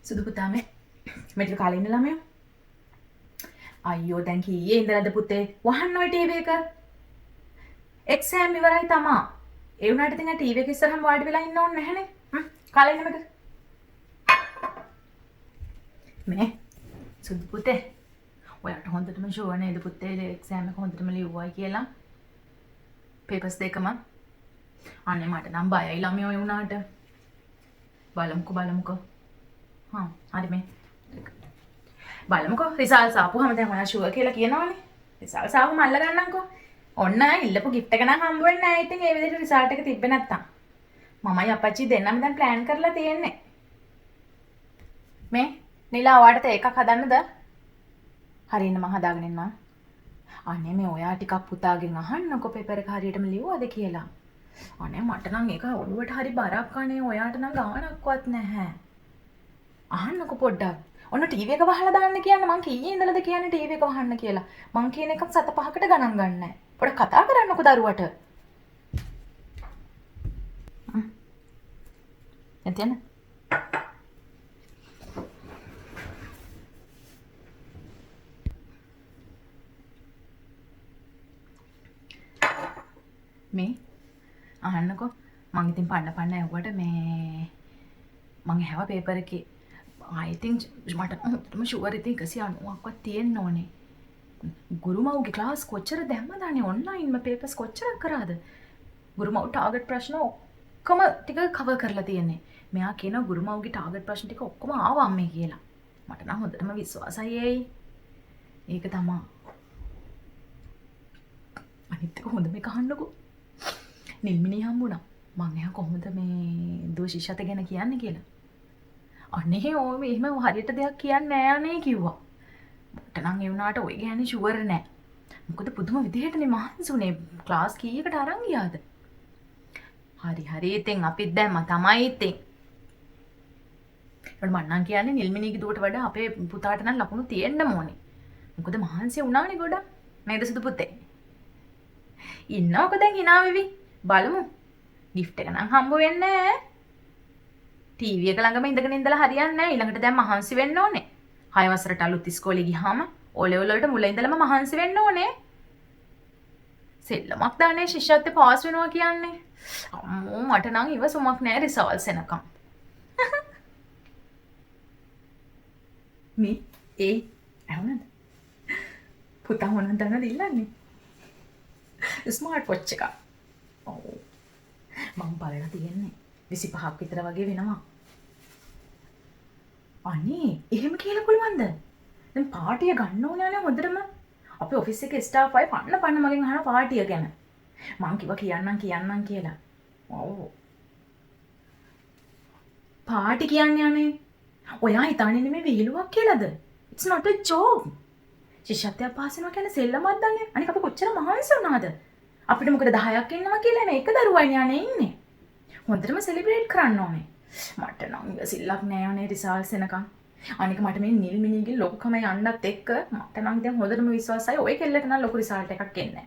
සුදු පුතා මෙතන කාලේ ඉන්න ළමයා. අයියෝ දැන් කීයේ ඉඳලාද පුතේ වහන්න ඔය ටීවී එක. එක්සෑම් ඉවරයි තමා. ඒ වුණාට ඉතින් ආ ටීවී එක ඉස්සරහම වාඩි වෙලා ඉන්න ඕනේ නැහනේ. කාලේ ඉන්න මේක. මේ සුදු පුතේ. ඔයාට හොඳටම ෂුවර් නේද පුතේ එක්සෑම් එක හොඳටම ලිව්වයි කියලා? පේපර්ස් දෙකම. අනේ මට නම් බයයි ළමයෝ ඒ වුණාට. බලමුකෝ. හරි මේ බලමුකෝ රිසල්ට්ස් ආපුවම දැන් ඔයා ෂුවර් කියලා කියනවනේ. රිසල්ට්ස් ආවම අල්ල ගන්නම්කෝ. ඔන්න ඉල්ලපු gift එක නම් හම්බ වෙන්නේ නැහැ. ඉතින් ඒ විදිහට රිසල්ට් එක තිබ්බේ නැත්තම්. මමයි අපච්චි දෙන්නම දැන් ප්ලෑන් කරලා තියෙන්නේ. මේ නිලා ඔයාට තේ එකක් හදන්නද? හරි ඉන්න මම හදාගෙන ඉන්නම්. අනේ මේ ඔයා ටිකක් පුතාගෙන් අහන්නකෝ පේපර් එක හරියටම ලිව්වද කියලා. අනේ මට නම් ඒක ඔළුවට හරි බරක් අනේ ඔයාට නම් ගානක්වත් නැහැ. අහන්නකෝ පොඩ්ඩක්. ඔන්න ටීවී එක වහලා දාන්න කියන්නේ මං කීයේ ඉඳලාද කියන්නේ ටීවී එක වහන්න කියලා. මං කියන එකක් 7-5කට ගණන් ගන්නෑ. පොඩ්ඩක් කතා කරන්නකෝ දරුවට. එතන. මේ අහන්නකෝ මං ඉතින් පන්න ඇහුවට මේ මං ඇහුවා පේපර් එකේ I think මට හොඳටම ෂුවර් ඉතින් 190ක්වත් තියෙන්න ඕනේ. ගුරුමව්ගේ ක්ලාස් කොච්චර දැම්මද අනේ ඔන්ලයින්ම පේපර්ස් කොච්චර කරාද? ගුරුමව් ටාගට් ප්‍රශ්න ඔක්කොම ටික කවර් කරලා තියෙන්නේ. මෙයා කියනවා ගුරුමව්ගේ ටාගට් ප්‍රශ්න ටික ඔක්කොම ආවා අම්මේ කියලා. මට නම් හොඳටම විශ්වාසයි ඒයි. ඒක තමයි. අනිත් එක හොඳ මේක අහන්නකෝ. නිල්මිනී හම්බුණා. මං එහා කොහොමද මේ දෝෂිෂත ගැන කියන්නේ කියලා. අනේ ඔය එහෙම හරියට දෙයක් කියන්නේ නෑ අනේ කිව්වා. මට නම් ඒ වුණාට ඔය ගැන ෂුවර් නෑ. මොකද පුදුම විදිහටනේ මහන්සුනේ ක්ලාස් කීයකට අරන් ගියාද? හරි ඉතින් අපිත් දැම්මා තමයි ඉතින්. මම නම් කියන්නේ නිල්මිනීගේ දුවට වඩා අපේ පුතාට නම් ලකුණු තියෙන්න ඕනේ. මොකද මහන්සිය වුණානේ ගොඩක්. නේද සුදු පුතේ? ඉන්නවක දැන් hina වෙවි. බලමු. gift එක නම් හම්බ වෙන්නේ නෑ. ටීවී එක ළඟම ඉඳගෙන ඉඳලා හරියන්නේ නැහැ. ඊළඟට දැන් මහන්සි වෙන්න ඕනේ. 6 වසරට අලුත් ඉස්කෝලේ ගියාම O level වලට මුල ඉඳලම මහන්සි වෙන්න ඕනේ. සෙල්ලමක් දාන්නේ ශිෂ්‍යත්වයේ පාස් වෙනවා කියන්නේ. අම්මෝ මට නම් ඉවසුමක් නැහැ රිසල්ට්ස් එනකම්. මේ ඇහුණාද? පුතා මොනවද දන්නවද ඉල්ලන්නේ? ස්මාර්ට් වොච් එකක්. ඔව්. මම බලලා තියෙන්නේ. 25ක් විතර වගේ වෙනවා. අනේ එහෙම කියලා පුළුවන්ද? දැන් පාටිය ගන්න ඕනේ නේ හොඳටම. අපේ ඔෆිස් එකේ ස්ටාෆ් අය පන්න මගෙන් අහන පාටිය ගැන. මං කිව්වා කියන්නම් කියලා. ඔව්. පාටි කියන්නේ අනේ. ඔයා හිතන්නේ මේ විහිළුවක් කියලාද? It's not a joke. ශිෂ්‍යත්වය පාස් වෙනවා කියන්නේ සෙල්ලමක් දන්නේ. අනික අපි කොච්චර මහන්සි වුණාද? අපිට මොකද 10ක් ඉන්නවා කියලා නේ එක දරුවයි නේ ඉන්නේ. හොඳටම සෙලිබ්‍රේට් කරන්න ඕනේ. මට නම් ඉවසිල්ලක් නෑ අනේ රිසල්ට්ස් එනකම්. අනික මට මේ නිල්මිනීගේ ලොකුකම යන්නත් එක්ක මට නම් දැන් හොඳටම විශ්වාසයි ඔය කෙල්ලට නම් ලොකු රිසල්ට් එකක් එන්නේ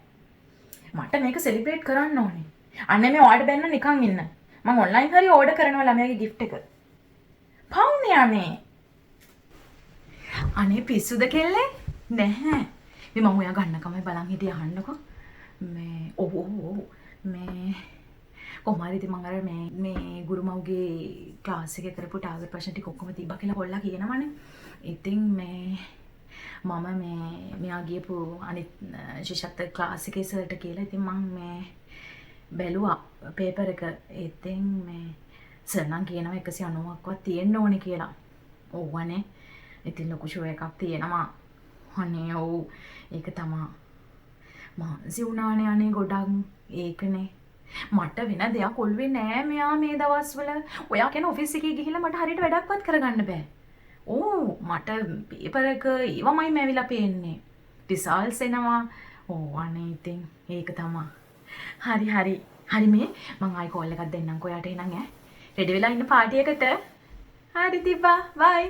මට මේක සෙලිබ්‍රේට් කරන්න ඕනේ. අනේ මේ ඕඩර් බැන්න නිකන් ඉන්න. මම ඔන්ලයින් හරි ඕඩර් කරනවා ළමයාගේ gift එක. පවුනේ අනේ. අනේ පිස්සුද කෙල්ලේ? නැහැ. මේ මම ඔයා ගන්නකම බලන් හිටිය අහන්නකෝ. මේ ඔව් මේ කොහොම හරි ඉතින් මම අර මේ ගුරුමව්ගේ ක්ලාස් එකේ කරපු ටාගට් ප්‍රශ්න ටික ඔක්කොම තිබ්බා කියලා කොල්ලා කියනවනේ. ඉතින් මම මෙයා ගියපු අනිත් ශිෂ්‍යත්ව ක්ලාස් එකේ සර්ට කියලා ඉතින් මම බැලුවා පේපර් එක. ඉතින් සර් නම් කියනවා 190ක්වත් තියෙන්න ඕනේ කියලා. ඔව්වනේ. ඉතින් ලොකු ෂෝ එකක් තියෙනවා. අනේ ඔව් ඒක තමයි. මහන්සි වුණානේ අනේ ගොඩක් ඒකනේ. මට වෙන දෙයක් ඔළුවේ නෑ මෙයා මේ දවස්වල. ඔයා කියන ඔෆිස් එකේ ගිහිල්ලා මට හරියට වැඩක්වත් කරගන්න බෑ. ඕ මට පේපර් එක ඊවමයි මැවිලා පේන්නේ. රිසල්ට්ස් එනවා. ඕ අනේ ඉතින් ඒක තමයි. හරි මේ මං ආයි කෝල් එකක් දෙන්නම්කෝ ඔයාට එහෙනම් ඈ. රෙඩි වෙලා ඉන්න පාටි එකට. හරි තිබ්බා. බයි.